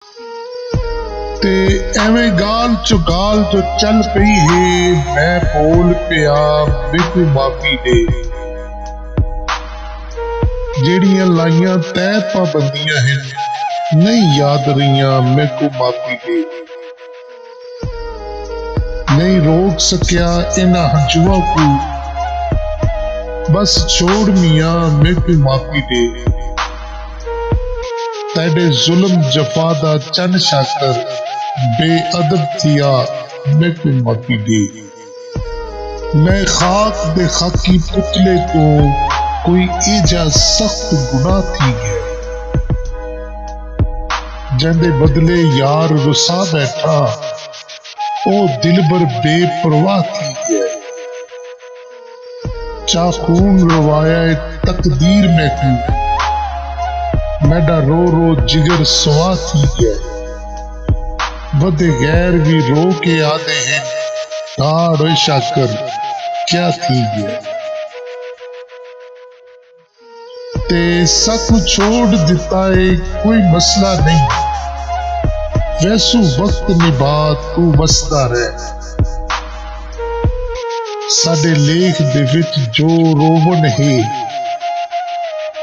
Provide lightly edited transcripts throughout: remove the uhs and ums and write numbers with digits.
ते एवें गाल जो चल पई है, मैं बोल पिया मैनू माफी दे। जेड़ियां लाइयां तय पाबंदियां हैं, नहीं याद रहियां मैनू माफी दे। नहीं रोक सकिया इन्हां हंजुआं को, बस छोड़ मियां मैनू माफी दे। तेरे जुल्म जफा दा चन शाकर बेअदब थिया मैनू माफी दे। मैं खाक दे खाकी पुतले को कोई एजा सख्त गुनाह थी गया, जंदे बदले यार रुसा बैठा ओ दिलबर बेपरवाह थी गया। चाखून रवाया तकदीर मैनू, मैडा रो रो जिगर सवा थी गया। बदे गैर भी रो के आते हैं, ठाड़ शाकर क्या थी गया। ते सब छोड़ दिता है कोई मसला नहीं, वैसू वक्त निभात तू वसदा रह। साडे लेख दे विच जो रोवन है,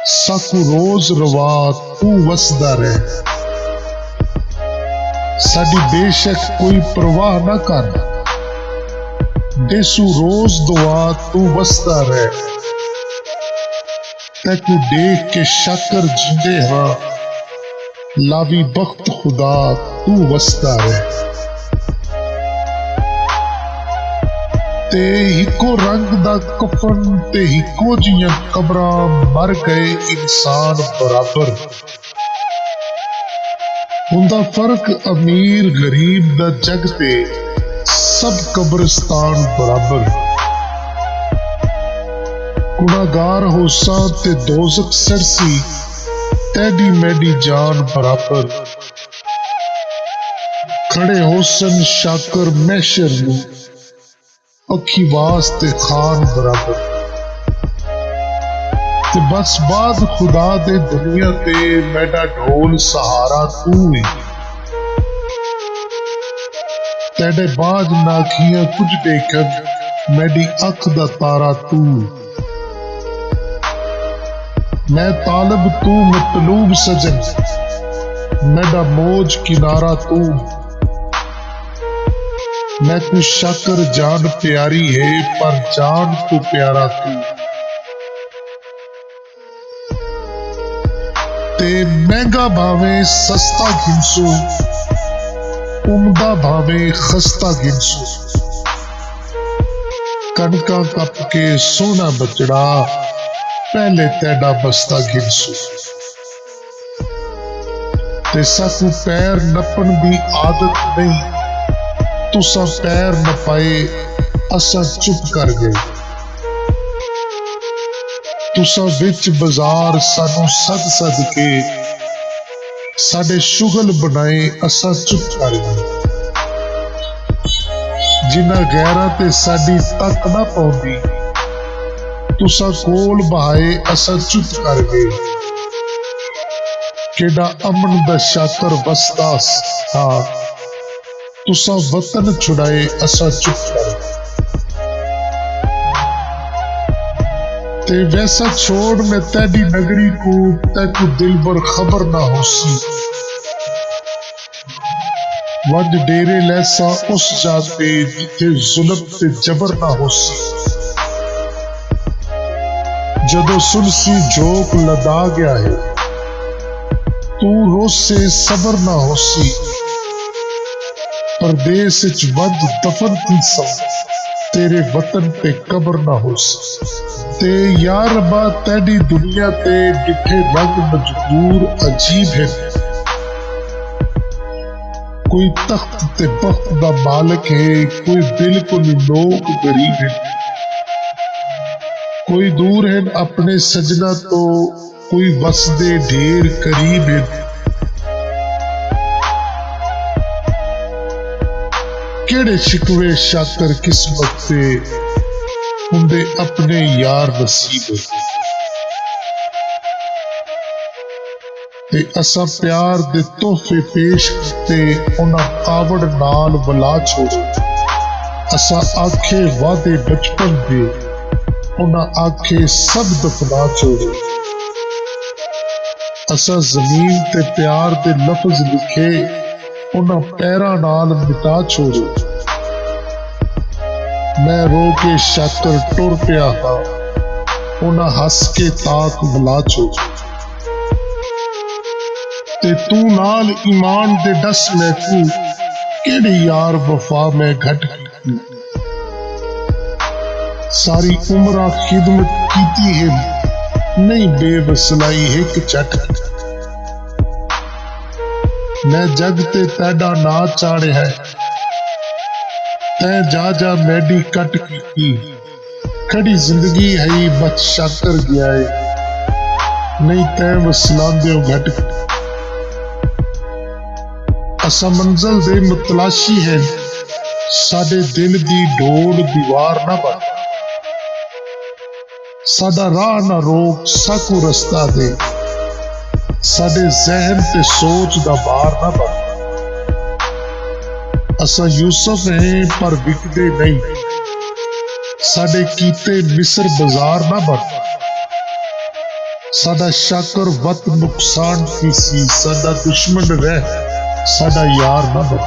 साकू रोज रवा तू वसदा रह। साडी बेशक कोई परवाह ना कर, देसू रोज दुआ तू वसदा रह। तैकू देख के शाकर जिंदे हाँ, लावी बख्त खुदा तू वसदा रह। ते हिको रंग दा कफन ते हिको जियां कबरां, मर गए इंसान बराबर। हुंदा फर्क अमीर गरीब दा जग ते सब कब्रिस्तान बराबर। गुनाहगार होसा ते दोज़ख सरसी, तेडी मेडी जान बराबर। खड़े होसन शाकर महशर नूं, अखी वास्ते खान बराबर। ते बस बाद खुदा दे दुनिया ते मैडा ढोल सहारा तू है। तेरे बाज नाखियां कुछ देखन, मैडी अख दा तारा तू। मैं तालब तू मतलूब सजन, मैडा मौज किनारा तू। मैं कुछ शाकर जान प्यारी है, पर जान तू प्यारा तू। ते महंगा भावे सस्ता घिनसू, उमदा भावे खस्ता घिनसू। कणका कप के सोना बचड़ा, पहले तेडा बस्ता घिनसू। ते साकू पैर नपन दी आदत नहीं, तुसा पैर नपाए असा चुप कर गए। तुसा विच बाजार सानू सद सद के साडे शुगल बनाए असा चुप कर गए। जिन्हां गैरां ते साडी तक ना पौंदी, तुसा कोल बहाए असा चुप कर गए। केड़ा अमन दा शाकर वसदा था, तुसा वतन छुड़ाए असा चुप कर गए। ते वैसा छोड़ मैं तेडी नगरी को, तैकू दिलबर खबर ना होसी। वंज डेरे लैसा उस जाते, जिथे जुल्म ते जबर ना होसी। जदों सुनसी झोंक लदा गया है, तू रोसे सबर ना होसी। परदेस विच वंज दफन थी सा, तेरे वतन ते कबर ना होसी। ते यार रब्बा तेडी दुनिया ते डिठे रंग मजबूर अजीब है। कोई तख्त ते बख्त दा मालिक है, कोई बिल्कुल लोग गरीब है। कोई दूर है अपने सजना तो, कोई वसदे ढेर करीब है। केड़े शिकवे शाकर किस्मत से, हुंदे अपने यार नसीब। ते असा प्यार दे तोहफे पेश कीते उन्हां कावड़ नाल वला छोड़े। असा आखे वादे बचपन दे उन्हां आखे सब दफना छोड़े। असा जमीन ते प्यार दे लफ्ज लिखे उन्हां पैरां नाल मिटा छोड़े। मैं रो के शाकर टुर पिया हां उन्हां हस के ताक बुला छोड़े। ते तू नाल ईमान दे दस मैकू केड़ी यार वफा मैं घट कीती। सारी उम्रा खिदमत कीती है नहीं बेवसलाई हिक झट। मैं जग ते तेड़ा ना चाढ़िया तै जा मैडी कट कीती। खड़ी जिंदगी है बच शाकर गया है नहीं तै वसलांदे घट। असा मंजिल दे मुतलाशी है साडे दिल दी ढोल दीवार ना बन। साडा राह ना रोक साकू रस्ता दे साडे जहन ते सोच दा बार ना बन। असा यूसुफ हैं पर विकदे नहीं साडे कीते मिस्र बाजार ना बन। साडा शाकर वत नुकसान की सी साडा दुश्मन रह साडा यार ना बन।